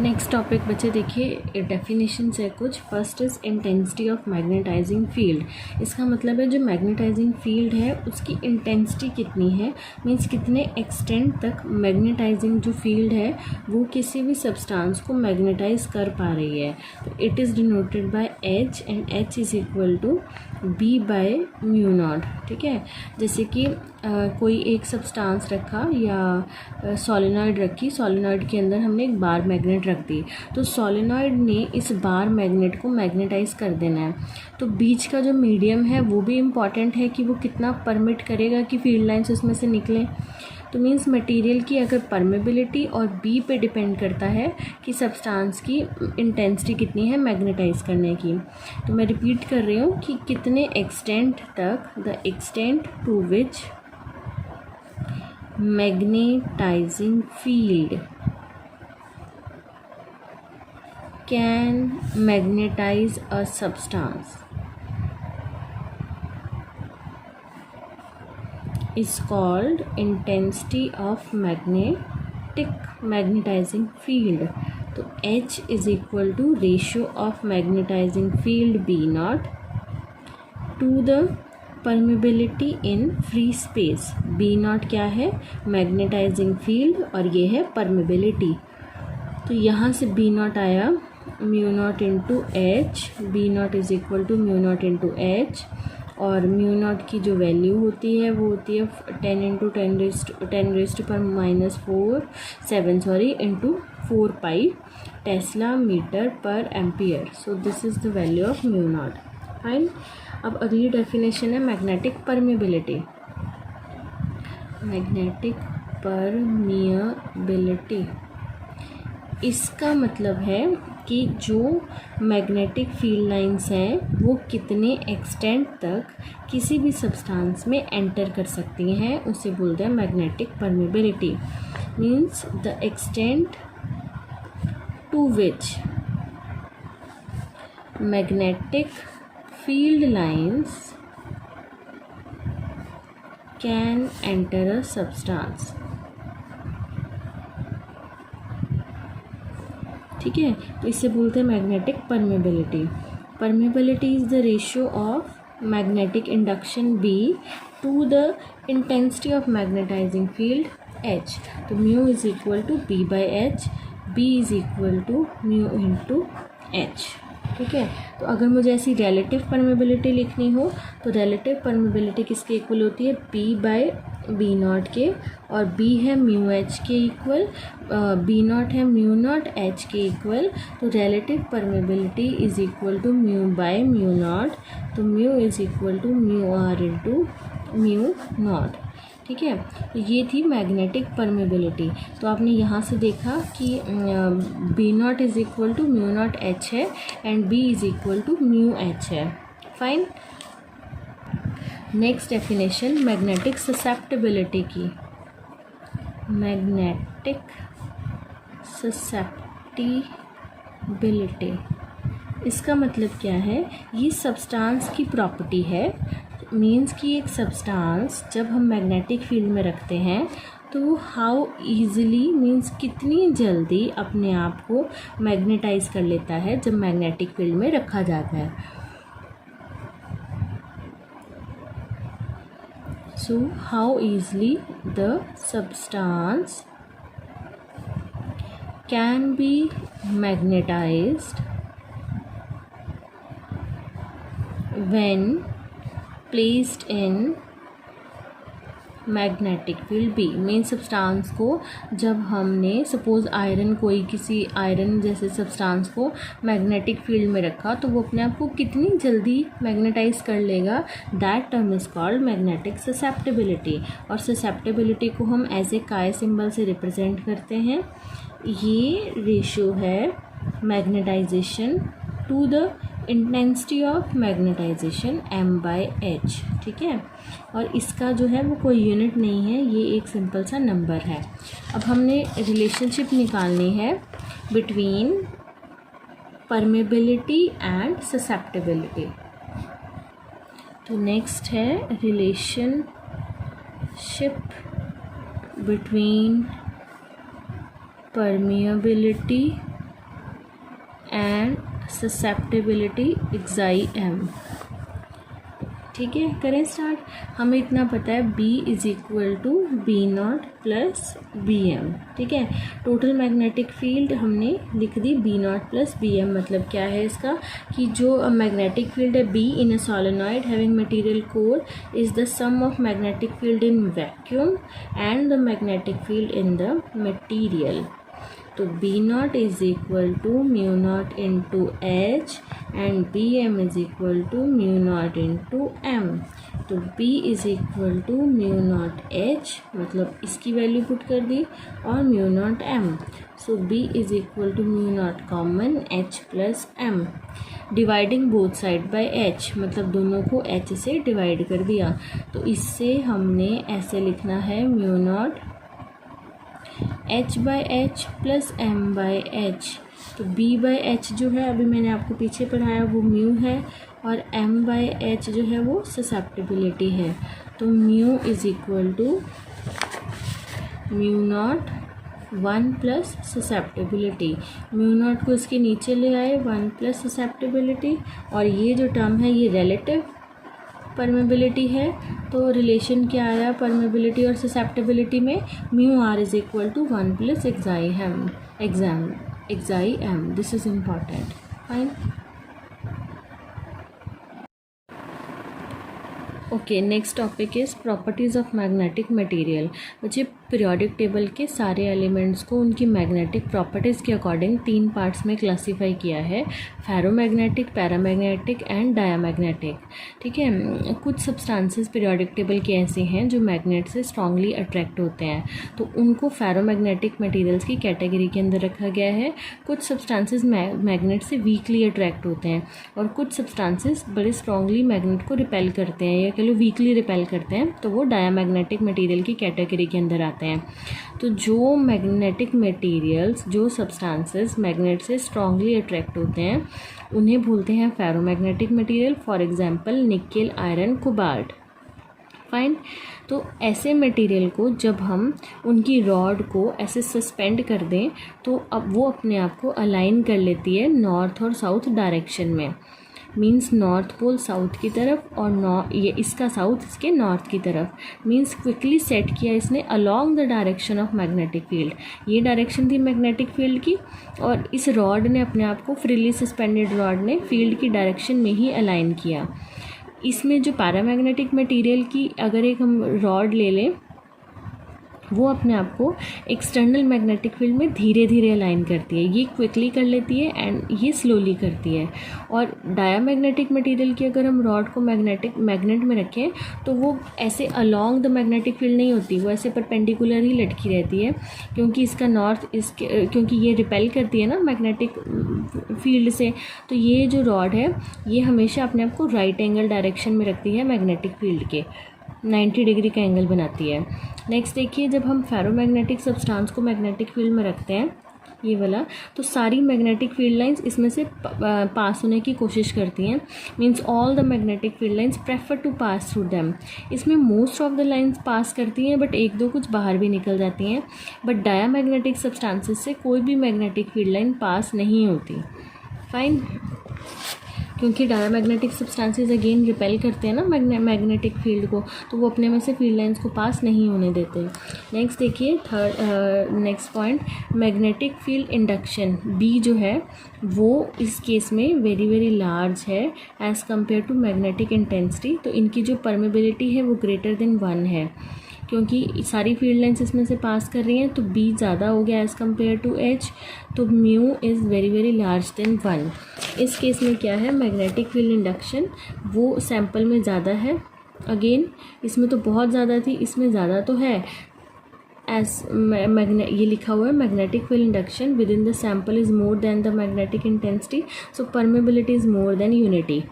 Next topic बच्चे देखिए definition है कुछ। First is intensity of magnetising field. इसका मतलब है जो मैग्नेटाइजिंग फील्ड है उसकी इंटेंसिटी कितनी है, मीन्स कितने एक्सटेंट तक मैग्नेटाइजिंग जो फील्ड है वो किसी भी सब्सटेंस को मैग्नेटाइज कर पा रही है। तो it is denoted by H and H is equal to B by mu naught. ठीक है, जैसे कि कोई एक सब्सटेंस रखा या सोलेनॉइड रखी, सोलेनॉइड के अंदर हमने एक बार मैग्नेट रख दी, तो सोलेनॉइड ने इस बार मैग्नेट को मैग्नेटाइज कर देना है। तो बीच का जो मीडियम है वो भी इम्पॉर्टेंट है कि वो कितना परमिट करेगा कि फील्ड लाइंस उसमें से निकलें। तो मीन्स मटेरियल की अगर परमेबिलिटी और बी पे डिपेंड करता है कि सब्सटेंस की इंटेंसिटी कितनी है मैग्नेटाइज करने की। तो मैं रिपीट कर रही हूँ कि कितने एक्सटेंट तक, the extent to which magnetising field can magnetise a substance is called intensity of magnetizing field. तो H is equal to ratio of magnetizing field B naught to the permeability in free space. B naught क्या है, magnetising field, और ये है permeability. तो यहाँ से B naught आया mu naught into H, B naught is equal to mu naught into H, और म्यू नॉट की जो वैल्यू होती है वो होती है 10 इंटू 10 रेस्ट पर minus 7 into 4 pi tesla metre per ampere. So this is the value of mu naught. Fine. अब अगली डेफिनेशन है मैग्नेटिक परमेबिलिटी। मैग्नेटिक परमिएबिलिटी, इसका मतलब है कि जो मैग्नेटिक फील्ड लाइंस हैं वो कितने एक्सटेंट तक किसी भी सब्सटेंस में एंटर कर सकती हैं, उसे बोलते हैं magnetic permeability. Means the extent to which magnetic field lines can enter a substance. ठीक है, तो इसे बोलते हैं magnetic permeability. Permeability is the ratio of magnetic induction B to the intensity of magnetising field H। तो mu is equal to B by H, B is equal to mu into H. ठीक है, तो अगर मुझे ऐसी relative permeability लिखनी हो तो रिलेटिव परमेबिलिटी किसके इक्वल होती है, P बाई बी नॉट के, और B है म्यू एच के इक्वल, बी नॉट है म्यू नॉट एच के इक्वल। तो relative permeability is equal to mu by mu naught. तो mu is equal to mu R into mu naught. ठीक है, तो ये थी मैग्नेटिक परमेबिलिटी। तो आपने यहाँ से देखा कि B naught is equal to mu naught H है and B is equal to mu H है। Fine. Next definition magnetic susceptibility की। मैग्नेटिक ससेप्टिबिलिटी, इसका मतलब क्या है, ये सब्सटेंस की प्रॉपर्टी है। मीन्स कि एक सब्सटेंस जब हम मैग्नेटिक फील्ड में रखते हैं तो हाउ ईज़िली, मीन्स कितनी जल्दी अपने आप को मैग्नेटाइज कर लेता है जब मैग्नेटिक फील्ड में रखा जाता है। So how easily the substance can be magnetized when placed in magnetic field B। Main substance को जब हमने सपोज़ आयरन, कोई किसी आयरन जैसे सब्सटेंस को मैग्नेटिक फील्ड में रखा तो वो अपने आप को कितनी जल्दी मैग्नेटाइज कर लेगा, that term is called magnetic susceptibility. और ससेप्टिबिलिटी को हम एज ए काय सिंबल से रिप्रेजेंट करते हैं। ये रेशियो है magnetisation to the intensity of magnetisation M by H. ठीक है, और इसका जो है वो कोई यूनिट नहीं है, ये एक सिंपल सा नंबर है। अब हमने रिलेशनशिप निकालनी है बिटवीन परमेबिलिटी एंड ससेप्टिबिलिटी। तो नेक्स्ट है relationship between permeability and susceptibility xi m। ठीक है, करें स्टार्ट। हमें इतना पता है B is equal to B0 plus BM। ठीक है, टोटल मैग्नेटिक फील्ड हमने लिख दी B0 प्लस BM। मतलब क्या है इसका कि जो मैग्नेटिक फील्ड है B in a solenoid having material core is the sum of magnetic field in vacuum and the magnetic field in the material. तो B0 is equal to mu naught into H and BM is equal to mu naught into M। तो B is equal to mu naught H, मतलब इसकी value put कर दी, और mu naught M। So B is equal to mu not common H plus M। Dividing both side by H, मतलब दोनों को H से डिवाइड कर दिया। तो इससे हमने ऐसे लिखना है mu naught H by H plus M by H. तो B बाई एच जो है अभी मैंने आपको पीछे पढ़ाया वो म्यू है, और M बाई एच जो है वो ससेप्टिबिलिटी है। तो mu is equal to mu naught 1 plus susceptibility. Mu naught को इसके नीचे ले आए 1 प्लस ससेप्टिबिलिटी, और ये जो टर्म है ये रिलेटिव परमेबिलिटी है। तो रिलेशन क्या आया परमेबिलिटी और ससेप्टिबिलिटी में, mu R is equal to 1 plus xi M. This is important. Fine, okay, next topic is properties of magnetic material. बच्चे पीरियोडिक टेबल के सारे एलिमेंट्स को उनकी मैग्नेटिक प्रॉपर्टीज़ के अकॉर्डिंग 3 पार्ट्स में क्लासीफाई किया है, फेरोमैग्नेटिक, पैरामैग्नेटिक एंड डायामैग्नेटिक। ठीक है, कुछ सब्सटेंसेस पीरियोडिक टेबल के ऐसे हैं जो मैग्नेट से स्ट्रांगली अट्रैक्ट होते हैं, तो उनको फेरोमैग्नेटिक मटेरियल्स की कैटेगरी के अंदर रखा गया है। कुछ सब्सटेंसेस मैग्नेट से वीकली अट्रैक्ट होते हैं, और कुछ सब्सटेंसेस बड़े स्ट्रांगली मैग्नेट को रिपेल करते हैं, या कह लो वीकली रिपेल करते हैं, तो वो डायामैग्नेटिक मटेरियल की कैटेगरी के अंदर आते हैं। तो जो मैग्नेटिक मटेरियल्स, जो सब्सटेंसेस मैग्नेट से स्ट्रांगली अट्रैक्ट होते हैं उन्हें बोलते हैं ferromagnetic material. For example nickel, iron, cobalt. Fine, तो ऐसे मटेरियल को जब हम उनकी रॉड को ऐसे सस्पेंड कर दें तो अब वो अपने आप को अलाइन कर लेती है नॉर्थ और साउथ डायरेक्शन में। मीन्स नॉर्थ पोल साउथ की तरफ, और ये इसका साउथ इसके नॉर्थ की तरफ। मीन्स क्विकली सेट किया इसने along the direction of magnetic field. ये डायरेक्शन थी मैग्नेटिक फील्ड की, और इस रॉड ने अपने आप को, फ्रीली सस्पेंडेड रॉड ने फील्ड की डायरेक्शन में ही अलाइन किया। इसमें जो पैरामैग्नेटिक मटेरियल की अगर एक हम रॉड ले लें, वो अपने आप को एक्सटर्नल मैग्नेटिक फील्ड में धीरे धीरे अलाइन करती है। ये क्विकली कर लेती है एंड ये स्लोली करती है। और डायामैग्नेटिक मटेरियल की अगर हम रॉड को मैग्नेट में रखें तो वो ऐसे अलोंग द मैग्नेटिक फील्ड नहीं होती, वो ऐसे परपेंडिकुलर ही लटकी रहती है, क्योंकि इसका क्योंकि ये रिपेल करती है ना मैग्नेटिक फील्ड से। तो ये जो रॉड है ये हमेशा अपने आप को राइट एंगल डायरेक्शन में रखती है मैग्नेटिक फील्ड के, 90 डिग्री का एंगल बनाती है। नेक्स्ट देखिए, जब हम फेरोमैग्नेटिक सब्सटेंस को मैग्नेटिक फील्ड में रखते हैं, ये वाला, तो सारी मैग्नेटिक फील्ड लाइंस इसमें से पास होने की कोशिश करती हैं। Means all the magnetic field lines prefer to pass through them. इसमें most of the lines pass करती हैं, बट एक दो कुछ बाहर भी निकल जाती हैं। बट डायामैग्नेटिक सब्सटेंसेस से कोई भी मैग्नेटिक फील्ड लाइन पास नहीं होती। फाइन, क्योंकि डायामैग्नेटिक सब्सटेंसेस अगेन रिपेल करते हैं ना मैग्नेटिक फील्ड को, तो वो अपने में से फील्ड लाइंस को पास नहीं होने देते। नेक्स्ट देखिए, next point, magnetic field induction. B जो है वो इस केस में वेरी वेरी लार्ज है as compare to magnetic intensity. तो इनकी जो परमेबिलिटी है वो ग्रेटर देन 1 है, क्योंकि सारी फील्ड लाइंस इसमें से पास कर रही हैं। तो बी ज़्यादा हो गया एज़ कम्पेयर टू एच, तो mu is very very large than 1। इस केस में क्या है, मैग्नेटिक फील्ड इंडक्शन वो सैंपल में ज़्यादा है। अगेन इसमें तो बहुत ज़्यादा थी, इसमें ज़्यादा तो है। ये लिखा हुआ है magnetic field induction with in the sample is more than the magnetic intensity, so permeability is more than unity.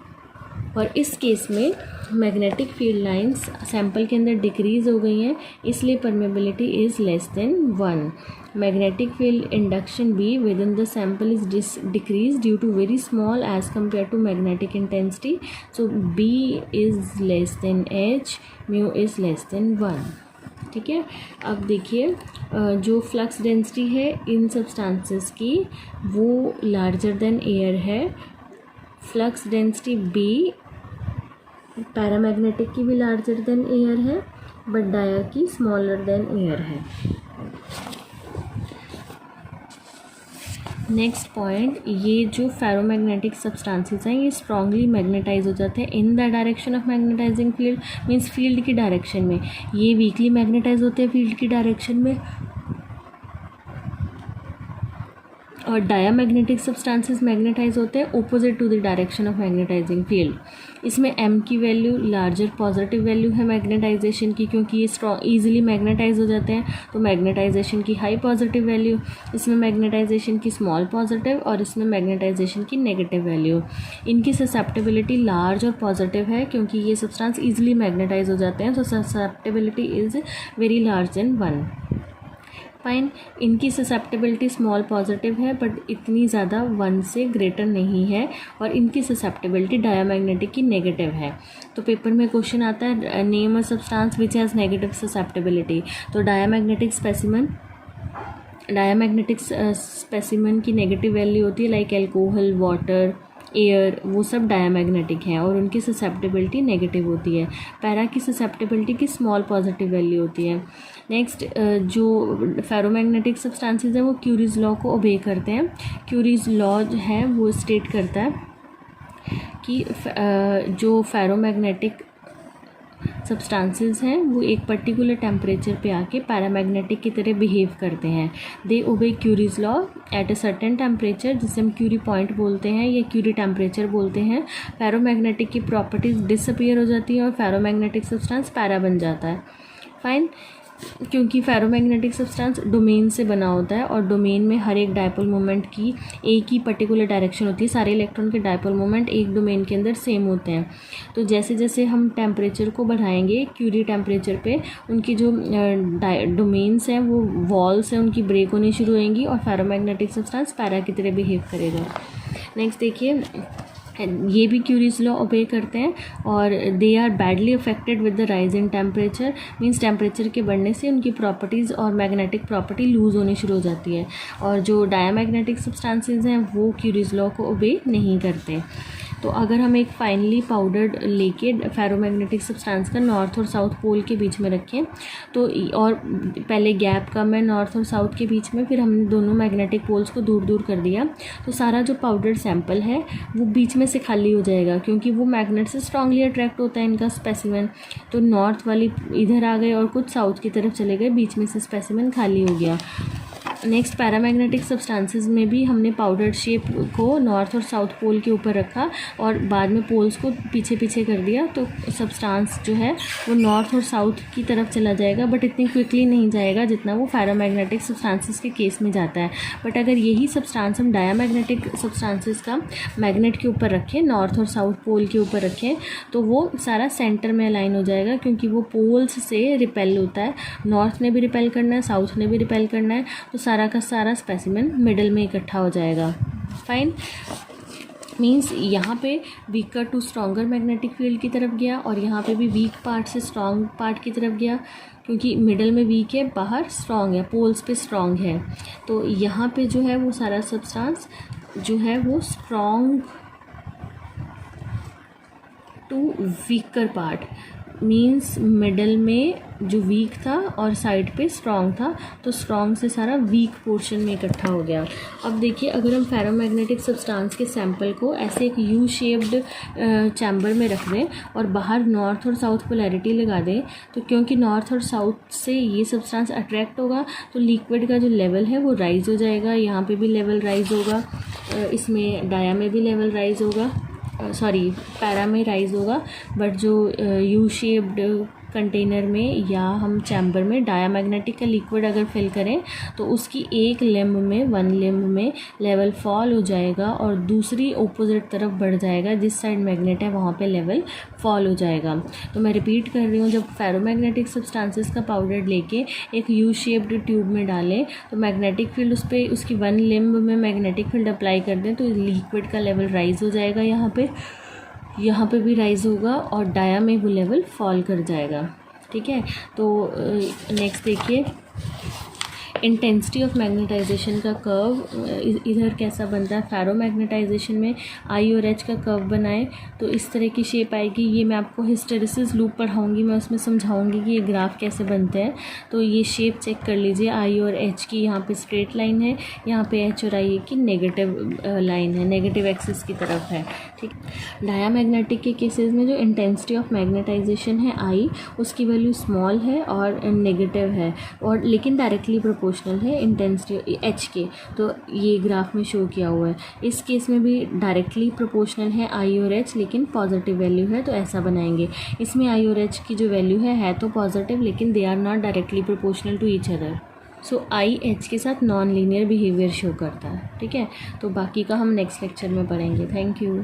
और इस केस में मैग्नेटिक फील्ड लाइंस सैंपल के अंदर डिक्रीज़ हो गई हैं, इसलिए permeability is less than 1। Magnetic field induction B within the sample is decrease due to very small as compare to magnetic intensity, so B is less than H, mu is less than 1। ठीक है। अब देखिए जो flux density है इन substances की वो larger than air है। Flux density B paramagnetic की भी लार्जर देन एयर है, बट डाया की स्मॉलर देन एयर है। नेक्स्ट पॉइंट, ये जो फेरोमैग्नेटिक सब्सटेंसेस हैं ये स्ट्रांगली मैग्नेटाइज हो जाते हैं in the direction of magnetising field, means field की डायरेक्शन में। ये वीकली मैग्नेटाइज होते हैं फील्ड की डायरेक्शन में, और डायामैग्नेटिक सब्सटेंसेस मैग्नेटाइज होते हैं opposite to the direction of magnetising field. इसमें m की वैल्यू लार्जर पॉजिटिव वैल्यू है मैग्नेटाइजेशन की, क्योंकि ये स्ट्रॉन्ग ईजिली मैग्नेटाइज हो जाते हैं, तो मैग्नेटाइजेशन की हाई पॉजिटिव वैल्यू, इसमें मैग्नेटाइजेशन की स्मॉल पॉजिटिव, और इसमें मैग्नेटाइजेशन की नेगेटिव वैल्यू। इनकी ससेप्टेबिलिटी लार्ज और पॉजिटिव है क्योंकि ये सब्सटेंस ईजिली मैग्नेटाइज हो जाते हैं, तो susceptibility is very large than 1। Fine, इनकी ससेप्टेबिलिटी स्मॉल पॉजिटिव है बट इतनी ज़्यादा 1 से ग्रेटर नहीं है, और इनकी ससेप्टेबिलिटी डायामैग्नेटिक की नेगेटिव है। तो पेपर में क्वेश्चन आता है name a substance which has negative susceptibility, तो डायामैग्नेटिक स्पेसिमन की नेगेटिव वैल्यू होती है लाइक एल्कोहल, वाटर, एयर, वो सब डायामैग्नेटिक हैं और उनकी ससेप्टेबिलिटी नेगेटिव होती है। पैरा की ससेप्टेबिलिटी की स्मॉल पॉजिटिव वैल्यू होती है। नेक्स्ट, जो फेरोमैग्नेटिक सब्सटेंसेस हैं वो क्यूरीज लॉ को ओबे करते हैं। क्यूरीज लॉ है वो स्टेट करता है कि जो फेरोमैग्नेटिक सब्सटेंसेस हैं वो एक पर्टिकुलर टेम्परेचर पे आके पैरामैग्नेटिक की तरह बिहेव करते हैं। They obey Curie's law at a certain temperature, जिसे हम क्यूरी पॉइंट बोलते हैं या क्यूरी टेम्परेचर बोलते हैं। फेरोमैग्नेटिक की प्रॉपर्टीज डिसअपीयर हो जाती हैं और फेरोमैग्नेटिक सब्सटेंस पैरा बन जाता है। फाइन, क्योंकि फेरोमैग्नेटिक सब्सटेंस डोमेन से बना होता है और डोमेन में हर एक डायपोल मोमेंट की एक ही पर्टिकुलर डायरेक्शन होती है। सारे इलेक्ट्रॉन के डायपोल मोमेंट एक डोमेन के अंदर सेम होते हैं। तो जैसे जैसे हम टेम्परेचर को बढ़ाएंगे क्यूरी टेम्परेचर पे, उनकी जो डोमेन्स हैं वो वॉल्स हैं उनकी ब्रेक होनी शुरू होएंगी और फेरोमैग्नेटिक सब्सटेंस पैरा की तरह बिहेव करेगा। नेक्स्ट देखिए, ये भी क्यूरीज लॉ ओबे करते हैं और they are badly affected with the rise in temperature, means temperature के बढ़ने से उनकी प्रॉपर्टीज़ और मैग्नेटिक प्रॉपर्टी लूज़ होनी शुरू हो जाती है। और जो डायामैग्नेटिक सब्सटेंसेस हैं वो क्यूरीज लॉ को ओबे नहीं करते। तो अगर हम एक फाइनली पाउडर्ड लेके फेरोमैग्नेटिक सब्सटेंस का नॉर्थ और साउथ पोल के बीच में रखें, तो और पहले गैप कम है नॉर्थ और साउथ के बीच में, फिर हमने दोनों मैग्नेटिक पोल्स को दूर दूर कर दिया, तो सारा जो पाउडर्ड सैंपल है वो बीच में से खाली हो जाएगा, क्योंकि वो मैग्नेट से स्ट्रांगली अट्रैक्ट होता है इनका स्पेसिमेन। तो नॉर्थ वाली इधर आ गए और कुछ साउथ की तरफ चले गए, बीच में से स्पेसिमेन खाली हो गया। नेक्स्ट, पैरामैग्नेटिक सब्सटेंसेस में भी हमने पाउडर शेप को नॉर्थ और साउथ पोल के ऊपर रखा और बाद में पोल्स को पीछे पीछे कर दिया, तो सब्सटेंस जो है वो नॉर्थ और साउथ की तरफ चला जाएगा, बट इतनी क्विकली नहीं जाएगा जितना वो पैरामैग्नेटिक सब्सटेंसेस के केस में जाता है। बट अगर यही सब्सटेंस हम डायामैग्नेटिक सब्सटेंसेस का मैग्नेट के ऊपर रखें, नॉर्थ और साउथ पोल के ऊपर रखें, तो वो सारा सेंटर में अलाइन हो जाएगा, क्योंकि वो पोल्स से रिपेल होता है। नॉर्थ ने भी रिपेल करना है, साउथ ने भी रिपेल करना है, तो सारा का सारा स्पेसिमेन मिडल में इकट्ठा हो जाएगा। फाइन, मीन्स यहाँ पे weaker to stronger magnetic field की तरफ गया और यहाँ पे भी वीक पार्ट से स्ट्रॉन्ग पार्ट की तरफ गया, क्योंकि मिडल में वीक है, बाहर स्ट्रॉन्ग है, पोल्स पे स्ट्रॉन्ग है। तो यहाँ पे जो है वो सारा सब्सटेंस जो है वो strong to weaker part, means middle में जो वीक था और साइड पे स्ट्रॉन्ग था, तो स्ट्रॉन्ग से सारा वीक पोर्शन में इकट्ठा हो गया। अब देखिए, अगर हम फेरोमैग्नेटिक सब्सटेंस के सैंपल को ऐसे एक यू शेप्ड चैम्बर में रख दें और बाहर नॉर्थ और साउथ पोलैरिटी लगा दें, तो क्योंकि नॉर्थ और साउथ से ये सब्सटेंस अट्रैक्ट होगा, तो लिक्विड का जो लेवल है वो राइज़ हो जाएगा। यहाँ पे भी लेवल राइज़ होगा, इसमें डाया में भी लेवल राइज़ होगा, सॉरी पैरा में राइज़ होगा, बट जो यू शेप्ड कंटेनर में या हम चैम्बर में डायामैग्नेटिक का लिक्विड अगर फिल करें, तो उसकी एक लिम्ब में, वन लिम्ब में लेवल फॉल हो जाएगा और दूसरी ओपोजिट तरफ बढ़ जाएगा, जिस साइड मैग्नेट है वहाँ पे लेवल फॉल हो जाएगा। तो मैं रिपीट कर रही हूँ, जब फेरोमैग्नेटिक सब्सटेंसेस का पाउडर लेके एक यू शेप्ड ट्यूब में डालें, तो मैग्नेटिक फील्ड उस पर, उसकी वन लिम्ब में मैग्नेटिक फील्ड अप्लाई कर दें, तो लिक्विड का लेवल राइज़ हो जाएगा, यहाँ पे भी राइज़ होगा और डाया में वो लेवल फॉल कर जाएगा। ठीक है। तो नेक्स्ट देखिए, इंटेंसिटी ऑफ मैग्नेटाइजेशन का कर्व इधर कैसा बनता है। फेरोमैग्नेटाइजेशन में आई और एच का कर्व बनाए तो इस तरह की शेप आएगी। ये मैं आपको हिस्टेरेसिस लूप पढ़ाऊंगी, मैं उसमें समझाऊंगी कि ये ग्राफ कैसे बनते हैं। तो ये शेप चेक कर लीजिए, आई और एच की यहाँ पे स्ट्रेट लाइन है, यहाँ पे एच और आई की नेगेटिव लाइन है, नेगेटिव एक्सिस की तरफ है, ठीक। डायामैग्नेटिक के केसेस में जो इंटेंसिटी ऑफ मैग्नेटाइजेशन है आई, उसकी वैल्यू स्मॉल है और नेगेटिव है, और लेकिन डायरेक्टली प्रोपोर्शनल है इंटेंसिटी एच के। तो ये ग्राफ में शो किया हुआ है। इस केस में भी डायरेक्टली प्रोपोर्शनल है आई और एच, लेकिन पॉजिटिव वैल्यू है, तो ऐसा बनाएंगे। इसमें आई और एच की जो वैल्यू है तो पॉजिटिव, लेकिन they are not directly proportional to each other. So I H के साथ नॉन लीनियर बिहेवियर शो करता है, ठीक है। तो बाकी का हम नेक्स्ट लेक्चर में पढ़ेंगे। Thank you.